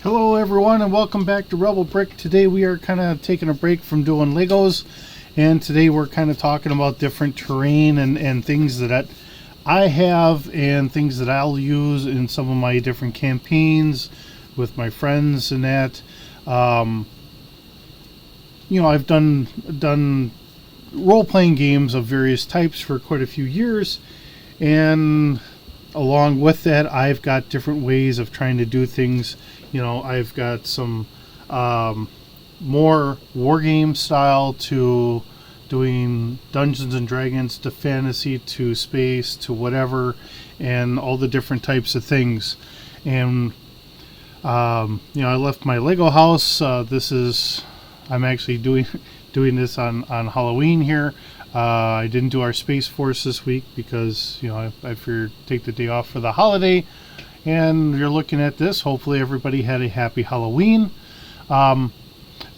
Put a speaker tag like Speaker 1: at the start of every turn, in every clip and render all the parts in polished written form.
Speaker 1: Hello everyone and welcome back to Rebel Brick. Today we are kind of taking a break from doing Legos, and today we're kind of talking about different terrain and things that I have and things that I'll use in some of my different campaigns with my friends and that. I've done role-playing games of various types for quite a few years, and along with that I've got different ways of trying to do things. I've got some more wargame style to doing Dungeons and Dragons to fantasy to space to whatever, and all the different types of things. And I left my Lego house. I'm actually doing this on Halloween here. I didn't do our Space Force this week because I figured take the day off for the holiday. And you're looking at this, hopefully everybody had a happy Halloween. But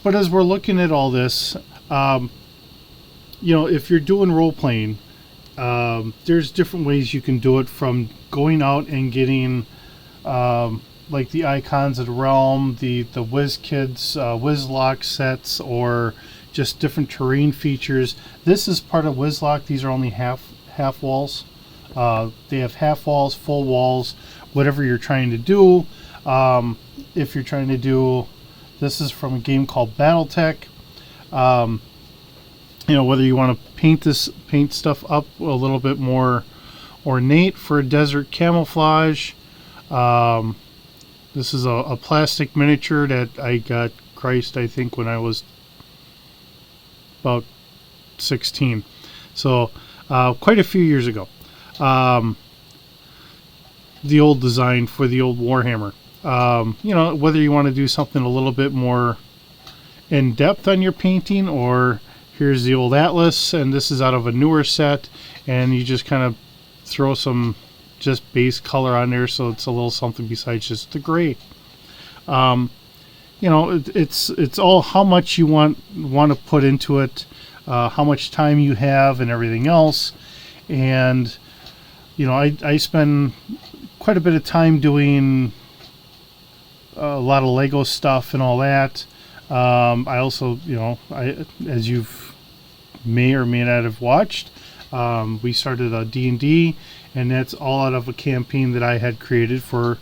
Speaker 1: as we're looking at all this, if you're doing role-playing, there's different ways you can do it, from going out and getting like the Icons of the Realm, the WizKids WizLock sets, or just different terrain features. This is part of WizLock. These are only half walls. They have half walls, full walls, whatever you're trying to do. If you're trying to do, this is from a game called BattleTech. Whether you want to paint stuff up a little bit more ornate for a desert camouflage. This is a plastic miniature that I got, I think, when I was about 16. So quite a few years ago. The old design for the old Warhammer. Whether you want to do something a little bit more in depth on your painting, or here's the old Atlas, and this is out of a newer set, and you just kind of throw some just base color on there so it's a little something besides just the gray. It's all how much you want to put into it, how much time you have, and everything else. And I spend quite a bit of time doing a lot of Lego stuff and all that. I also, as you've may or may not have watched, we started a D&D, and that's all out of a campaign that I had created for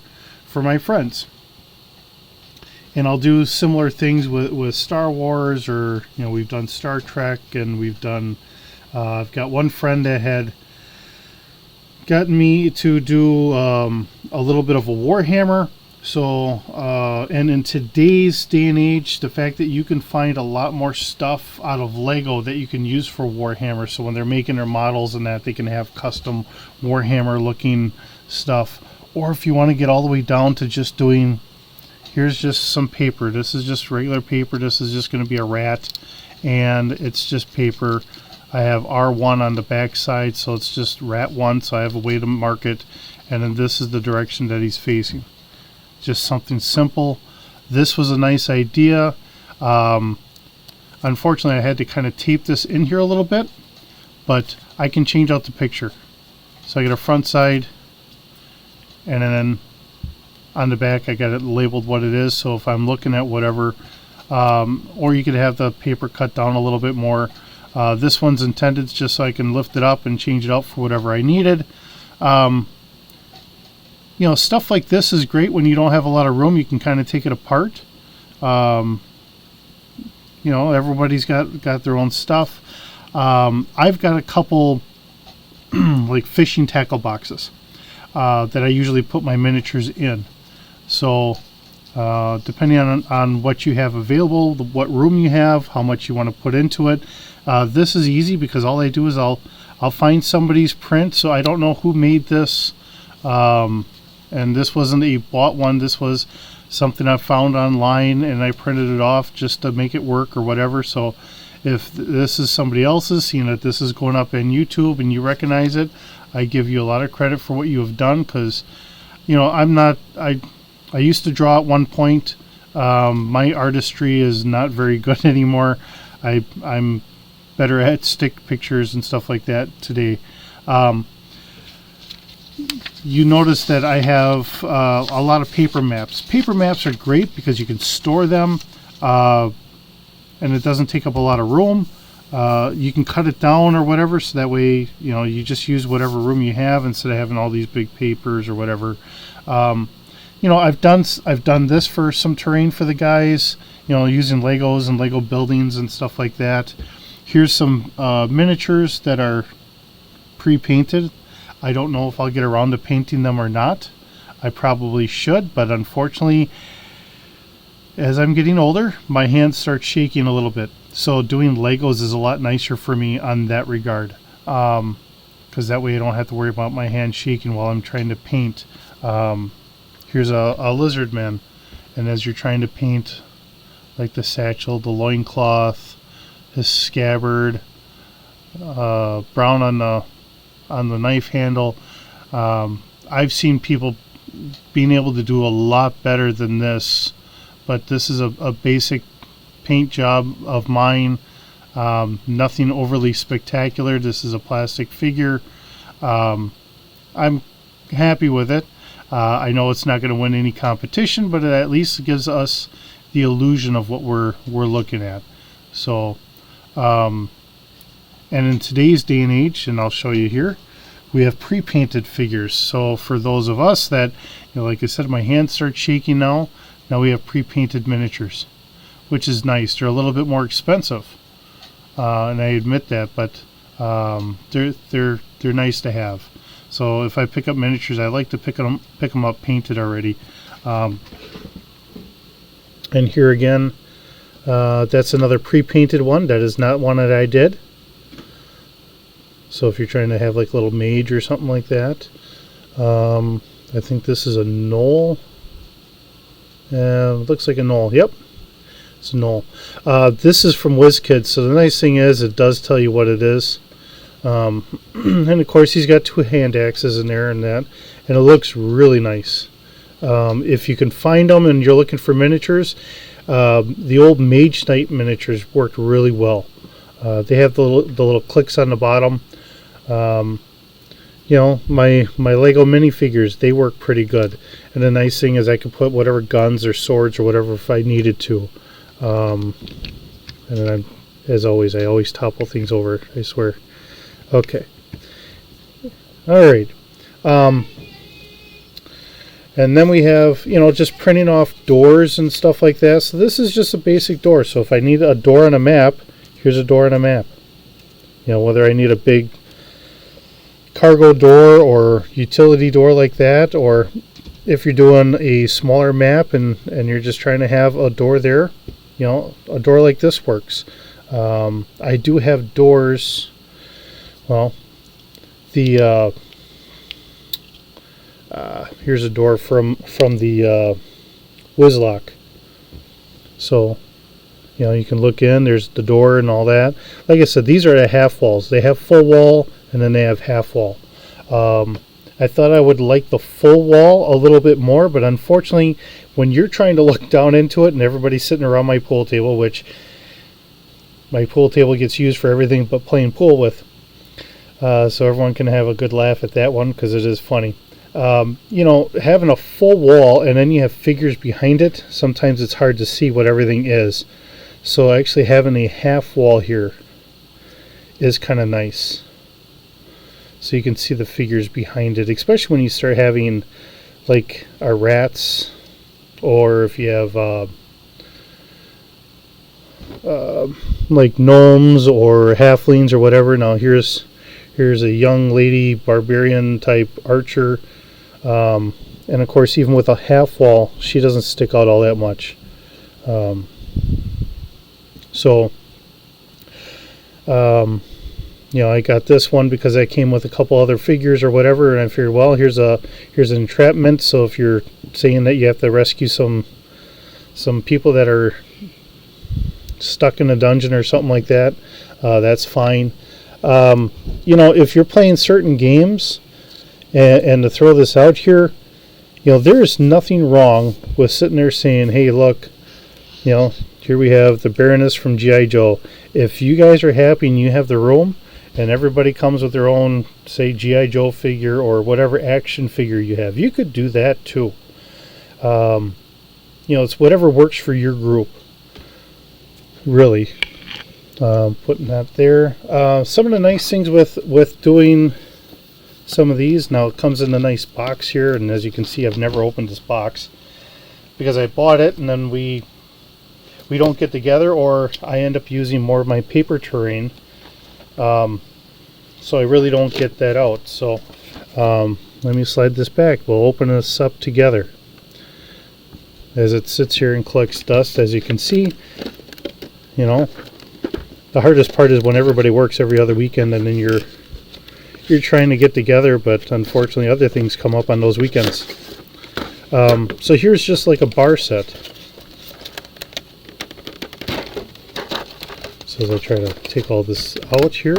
Speaker 1: my friends. And I'll do similar things with Star Wars, or we've done Star Trek, and we've done. I've got one friend that had gotten me to do a little bit of a Warhammer. So, and in today's day and age, the fact that you can find a lot more stuff out of Lego that you can use for Warhammer. So when they're making their models and that, they can have custom Warhammer looking stuff. Or if you want to get all the way down to just doing, here's just some paper. This is just regular paper. This is just going to be a rat, and it's just paper. I have R1 on the back side, so it's just rat 1, so I have a way to mark it. And then this is the direction that he's facing. Just something simple. This was a nice idea. Unfortunately, I had to kind of tape this in here a little bit, but I can change out the picture. So I get a front side, and then on the back I got it labeled what it is. So if I'm looking at whatever, or you could have the paper cut down a little bit more. This one's intended just so I can lift it up and change it out for whatever I needed. Stuff like this is great when you don't have a lot of room. You can kind of take it apart. Everybody's got their own stuff. I've got a couple like fishing tackle boxes that I usually put my miniatures in. So depending on what you have available, what room you have, how much you want to put into it. This is easy because all I do is I'll find somebody's print. So I don't know who made this. And this wasn't a bought one. This was something I found online, and I printed it off just to make it work or whatever. So if this is somebody else's, seeing that this is going up on YouTube and you recognize it, I give you a lot of credit for what you have done, because I used to draw at one point. My artistry is not very good anymore. I'm better at stick pictures and stuff like that today. you notice that I have a lot of paper maps. Paper maps are great because you can store them, and it doesn't take up a lot of room. You can cut it down or whatever, so that way you just use whatever room you have instead of having all these big papers or whatever. I've done this for some terrain for the guys, using Legos and Lego buildings and stuff like that. Here's some miniatures that are pre-painted. I don't know if I'll get around to painting them or not. I probably should, but unfortunately, as I'm getting older, my hands start shaking a little bit. So doing Legos is a lot nicer for me on that regard, because that way I don't have to worry about my hands shaking while I'm trying to paint. Here's a lizard man, and as you're trying to paint like the satchel, the loincloth, his scabbard, brown on the knife handle, I've seen people being able to do a lot better than this, but this is a basic paint job of mine. Nothing overly spectacular. This is a plastic figure. I'm happy with it. I know it's not going to win any competition, but it at least gives us the illusion of what we're looking at. So, and in today's day and age, and I'll show you here, we have pre-painted figures. So for those of us that, like I said, my hands start shaking now. Now we have pre-painted miniatures, which is nice. They're a little bit more expensive, and I admit that, but they're nice to have. So if I pick up miniatures, I like to pick them up painted already. And here again, that's another pre-painted one. That is not one that I did. So if you're trying to have like a little mage or something like that, I think this is a gnoll. Looks like a gnoll. Yep, it's a gnoll. This is from WizKids. So the nice thing is it does tell you what it is. And of course he's got two hand axes in there and that, and it looks really nice. If you can find them and you're looking for miniatures, the old Mage Knight miniatures worked really well. They have the little clicks on the bottom. My Lego minifigures, they work pretty good. And the nice thing is I can put whatever guns or swords or whatever if I needed to. And then as always, I always topple things over, I swear. Okay. Alright. And then we have, just printing off doors and stuff like that. So this is just a basic door. So if I need a door on a map, here's a door on a map. Whether I need a big cargo door or utility door like that, or if you're doing a smaller map and you're just trying to have a door there, a door like this works. I do have doors. Well, here's a door from the Wizlock. So, you can look in. There's the door and all that. Like I said, these are the half walls. They have full wall and then they have half wall. I thought I would like the full wall a little bit more, but unfortunately, when you're trying to look down into it and everybody's sitting around my pool table, which my pool table gets used for everything but playing pool with. So everyone can have a good laugh at that one because it is funny. Having a full wall and then you have figures behind it, sometimes it's hard to see what everything is. So actually having a half wall here is kind of nice. So you can see the figures behind it, especially when you start having like our rats, or if you have like gnomes or halflings or whatever. Now here's a young lady barbarian type archer, and of course even with a half wall she doesn't stick out all that much. I got this one because I came with a couple other figures or whatever, and I figured, well, here's an entrapment, so if you're saying that you have to rescue some people that are stuck in a dungeon or something like that, that's fine. If you're playing certain games, and to throw this out here, there's nothing wrong with sitting there saying, hey, look, here we have the Baroness from G.I. Joe. If you guys are happy and you have the room and everybody comes with their own, say, G.I. Joe figure or whatever action figure you have. You could do that too. It's whatever works for your group, really. Putting that there. Some of the nice things with doing some of these, now it comes in a nice box here, and as you can see, I've never opened this box because I bought it and then we don't get together, or I end up using more of my paper terrain. So I really don't get that out. So let me slide this back. We'll open this up together. As it sits here and collects dust, as you can see, the hardest part is when everybody works every other weekend and then you're trying to get together, but unfortunately other things come up on those weekends. So here's just like a bar set. So as I try to take all this out here,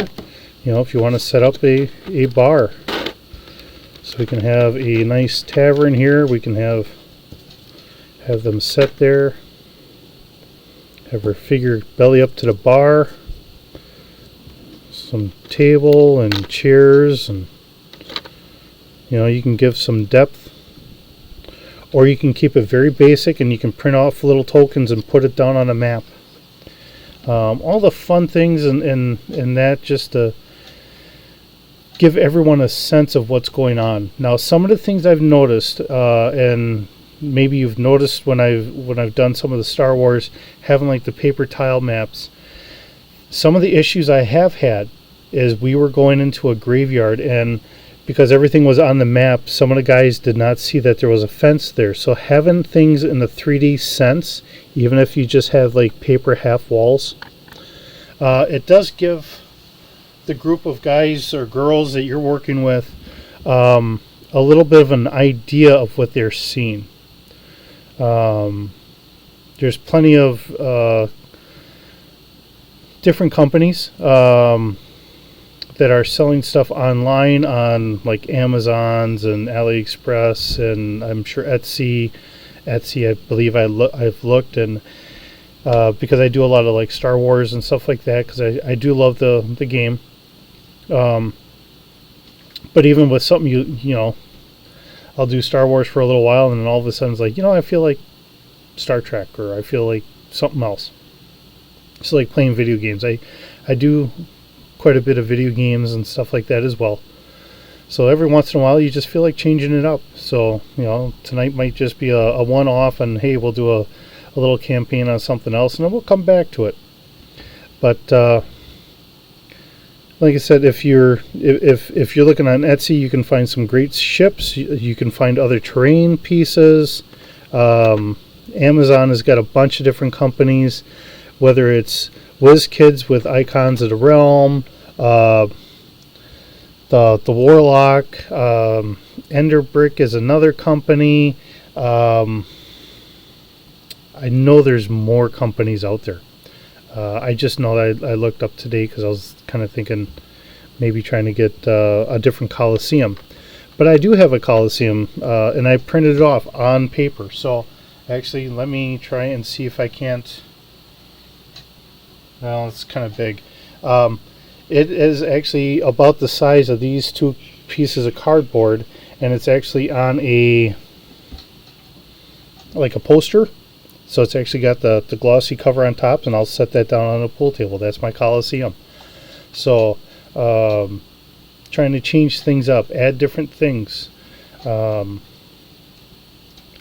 Speaker 1: if you want to set up a bar, so we can have a nice tavern here, we can have them set there, have her figure belly up to the bar, some table and chairs, and you can give some depth, or you can keep it very basic and you can print off little tokens and put it down on a map. All the fun things in that, just to give everyone a sense of what's going on. Now, some of the things I've noticed, and maybe you've noticed when I've done some of the Star Wars, having like the paper tile maps, some of the issues I have had is we were going into a graveyard, and because everything was on the map, some of the guys did not see that there was a fence there. So having things in the 3D sense, even if you just have like paper half walls, it does give the group of guys or girls that you're working with a little bit of an idea of what they're seeing. There's plenty of different companies that are selling stuff online on like Amazon's and AliExpress, and I'm sure Etsy, I believe I've looked, and because I do a lot of like Star Wars and stuff like that, because I do love the game. But even with something I'll do Star Wars for a little while, and then all of a sudden it's like, I feel like Star Trek, or I feel like something else. It's like playing video games. I do quite a bit of video games and stuff like that as well. So every once in a while you just feel like changing it up. So, tonight might just be a one-off, and hey, we'll do a little campaign on something else, and then we'll come back to it. But like I said, if you're looking on Etsy, you can find some great ships. You can find other terrain pieces. Amazon has got a bunch of different companies, whether it's WizKids with Icons of the Realm, the Warlock, Ender Brick is another company. I know there's more companies out there. I just know that I looked up today because I was kind of thinking maybe trying to get a different Coliseum. But I do have a Coliseum, and I printed it off on paper. So actually, let me try and see if I can't. Well, it's kind of big. It is actually about the size of these two pieces of cardboard, and it's actually on a poster. So it's actually got the glossy cover on top, and I'll set that down on a pool table. That's my Coliseum. So trying to change things up, add different things. I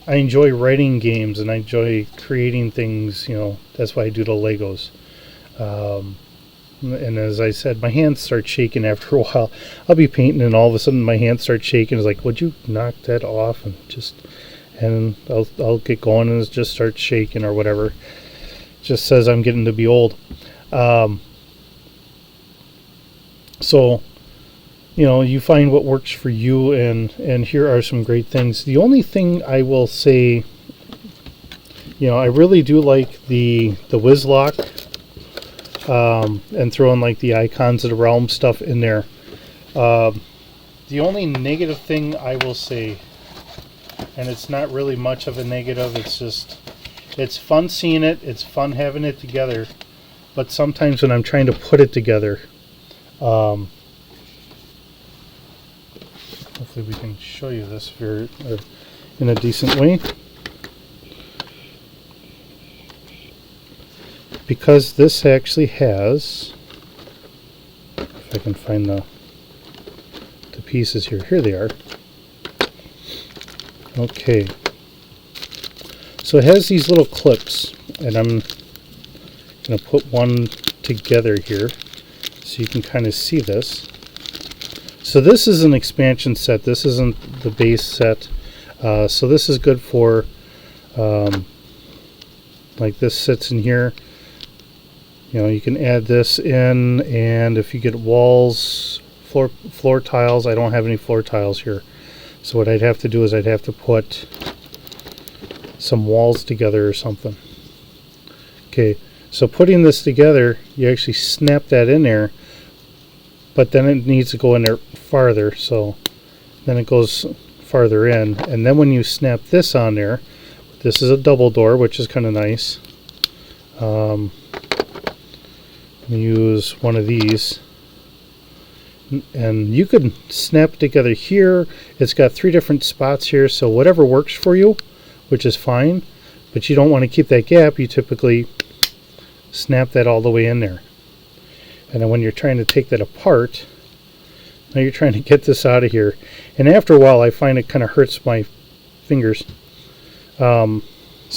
Speaker 1: enjoy writing games, and I enjoy creating things. That's why I do the Legos. And as I said, my hands start shaking after a while. I'll be painting, and all of a sudden my hands start shaking. It's like, would you knock that off? And I'll get going, and it just starts shaking or whatever. Just says I'm getting to be old. So, you find what works for you, and here are some great things. The only thing I will say, I really do like the Wizlock, and throwing like the Icons of the Realm stuff in there. The only negative thing I will say, and it's not really much of a negative, it's fun seeing it, it's fun having it together, but sometimes when I'm trying to put it together, Hopefully we can show you this if you're in a decent way. Because this actually has, if I can find the pieces here. Here they are. Okay. So it has these little clips, and I'm going to put one together here so you can kind of see this. So this is an expansion set. This isn't the base set. So this is good for, like this sits in here. You know, you can add this in, and if you get walls, floor tiles, I don't have any floor tiles here. So what I'd have to do is I'd have to put some walls together or something. Okay, so putting this together, you actually snap that in there, but then it needs to go in there farther, so then it goes farther in, and then when you snap this on there, this is a double door, which is kind of nice. Use one of these, and you can snap it together here. It's got 3 different spots here, so whatever works for you, which is fine, but you don't want to keep that gap. You typically snap that all the way in there, and then when you're trying to take that apart, now you're trying to get this out of here, and after a while I find it kind of hurts my fingers. So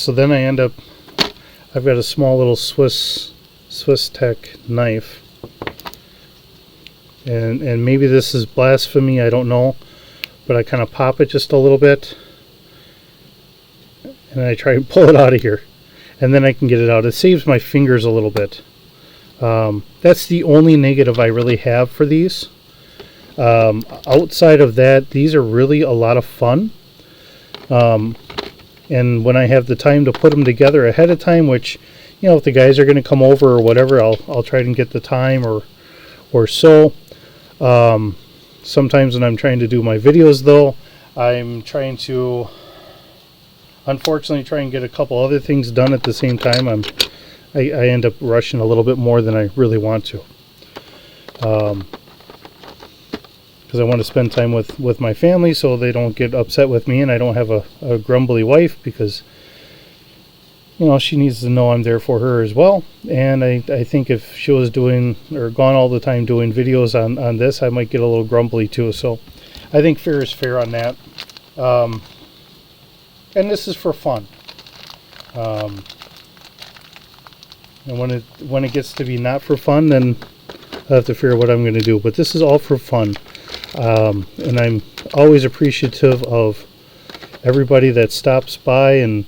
Speaker 1: then I end up, I've got a small little Swiss Tech knife, and maybe this is blasphemy, I don't know, but I kind of pop it just a little bit, and I try and pull it out of here, and then I can get it out. It saves my fingers a little bit. That's the only negative I really have for these. Outside of that, these are really a lot of fun. And when I have the time to put them together ahead of time, which, you know, if the guys are going to come over or whatever, I'll try and get the time or so. Sometimes when I'm trying to do my videos, though, I'm trying to, unfortunately, try and get a couple other things done at the same time. I end up rushing a little bit more than I really want to, because I want to spend time with my family so they don't get upset with me, and I don't have a grumbly wife, because, you know, she needs to know I'm there for her as well. And I think if she was doing or gone all the time doing videos on this, I might get a little grumbly too. So I think fair is fair on that. And this is for fun. And when it gets to be not for fun, then I have to figure out what I'm going to do. But this is all for fun. And I'm always appreciative of everybody that stops by and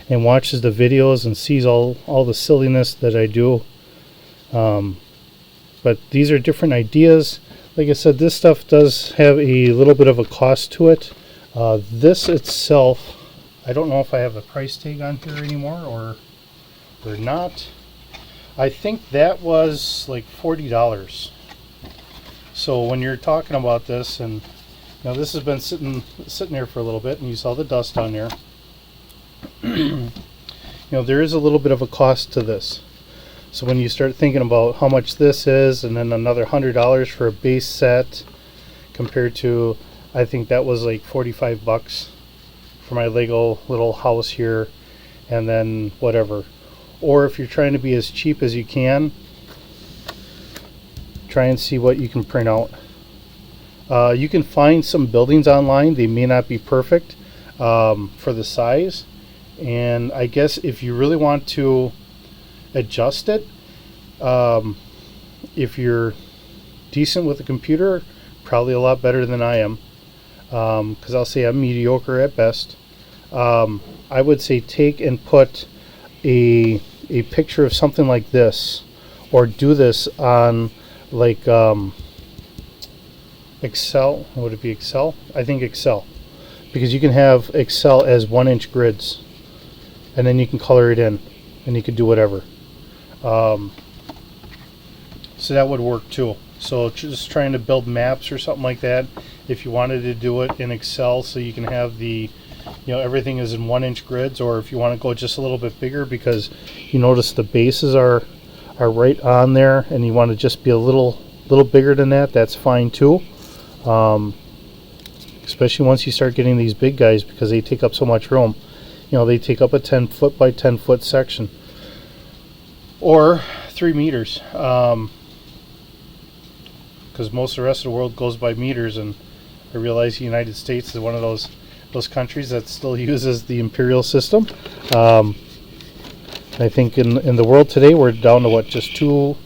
Speaker 1: watches the videos and sees all the silliness that I do. But these are different ideas. Like I said, this stuff does have a little bit of a cost to it. This itself, I don't know if I have a price tag on here anymore or not. I think that was like $40. So when you're talking about this, and you know, this has been sitting there for a little bit, and you saw the dust on there. You know, there is a little bit of a cost to this. So when you start thinking about how much this is, and then another $100 for a base set, compared to, I think that was like 45 bucks for my Lego little house here, and then whatever. Or if you're trying to be as cheap as you can, try and see what you can print out. You can find some buildings online. They may not be perfect for the size, and I guess if you really want to adjust it, if you're decent with a computer, probably a lot better than I am, because I'll say I'm mediocre at best. I would say take and put a picture of something like this, or do this on like Excel. Would it be Excel? I think Excel, because you can have Excel as 1-inch grids, and then you can color it in, and you can do whatever. So that would work too. So just trying to build maps or something like that, if you wanted to do it in Excel, so you can have the, you know, everything is in 1-inch grids, or if you want to go just a little bit bigger, because you notice the bases are right on there, and you want to just be a little little bigger than that, that's fine too. Especially once you start getting these big guys, because they take up so much room. You know, they take up a 10 foot by 10 foot section, or 3 meters, because most of the rest of the world goes by meters, and I realize the United States is one of those countries that still uses the imperial system. I think in the world today we're down to what, just two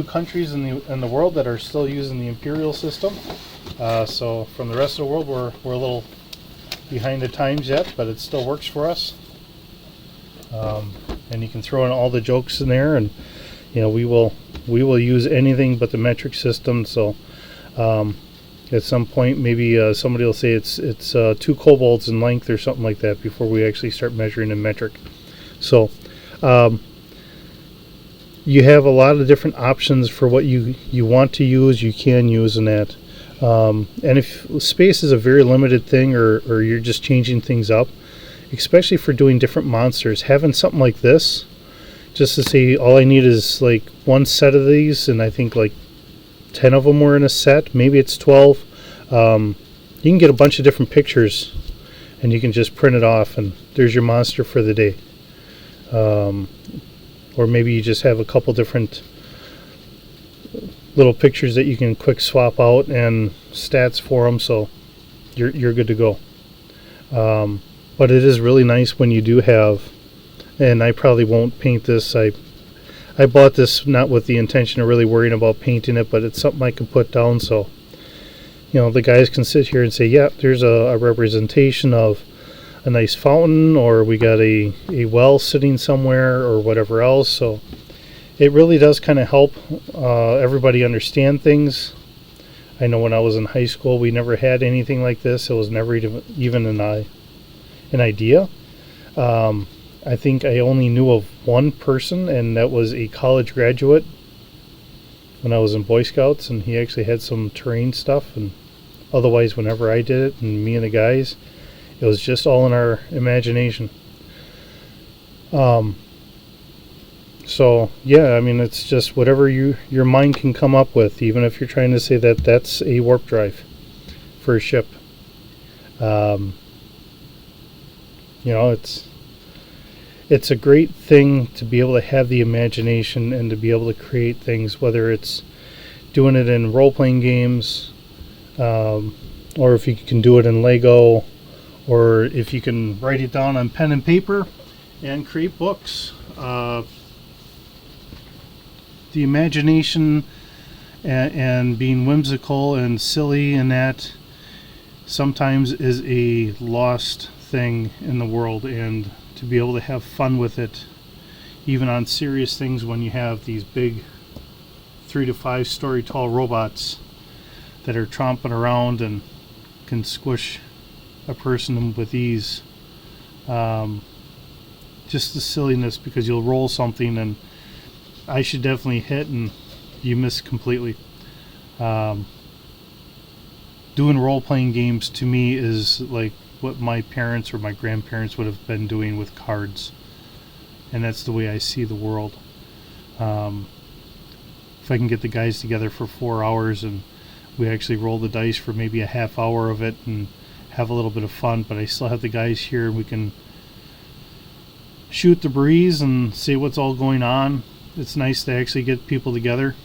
Speaker 1: countries in the world that are still using the imperial system. So from the rest of the world we're a little behind the times yet, but it still works for us. And you can throw in all the jokes in there, and you know, we will use anything but the metric system. So at some point maybe somebody will say it's 2 kobolds in length or something like that before we actually start measuring in metric. So you have a lot of different options for what you want to use, you can use in that. And if space is a very limited thing, or you're just changing things up, especially for doing different monsters, having something like this, just to say all I need is like 1 set of these, and I think like 10 of them were in a set, maybe it's 12. You can get a bunch of different pictures, and you can just print it off, and there's your monster for the day. Or maybe you just have a couple different little pictures that you can quick swap out and stats for them, so you're good to go. But it is really nice when you do have, and I probably won't paint this. I bought this not with the intention of really worrying about painting it, but it's something I can put down, so you know, the guys can sit here and say, yeah, there's a representation of a nice fountain, or we got a well sitting somewhere, or whatever else. So it really does kind of help everybody understand things. I know when I was in high school we never had anything like this. It was never even an idea. I think I only knew of one person, and that was a college graduate when I was in Boy Scouts, and he actually had some terrain stuff. And otherwise, whenever I did it, and me and the guys, it was just all in our imagination. So yeah, I mean, it's just whatever your mind can come up with, even if you're trying to say that that's a warp drive for a ship. You know, it's a great thing to be able to have the imagination and to be able to create things, whether it's doing it in role-playing games, or if you can do it in Lego, or if you can write it down on pen and paper and create books. The imagination and being whimsical and silly and that sometimes is a lost thing in the world, and to be able to have fun with it, even on serious things, when you have these big 3 to 5 story tall robots that are tromping around and can squish a person with ease. Just the silliness, because you'll roll something and I should definitely hit and you miss completely. Doing role-playing games to me is like what my parents or my grandparents would have been doing with cards, and that's the way I see the world. If I can get the guys together for 4 hours and we actually roll the dice for maybe a half hour of it and have a little bit of fun, but I still have the guys here and we can shoot the breeze and see what's all going on. It's nice to actually get people together.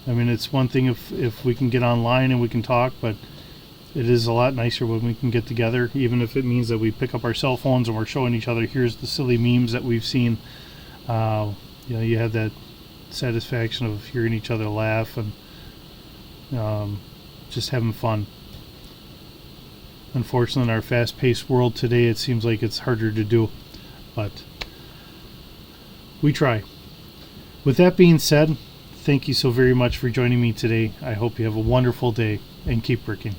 Speaker 1: I mean, it's one thing if we can get online and we can talk, but it is a lot nicer when we can get together, even if it means that we pick up our cell phones and we're showing each other, here's the silly memes that we've seen. You know, you have that satisfaction of hearing each other laugh and just having fun. Unfortunately, in our fast-paced world today, it seems like it's harder to do, but we try. With that being said, thank you so very much for joining me today. I hope you have a wonderful day and keep working.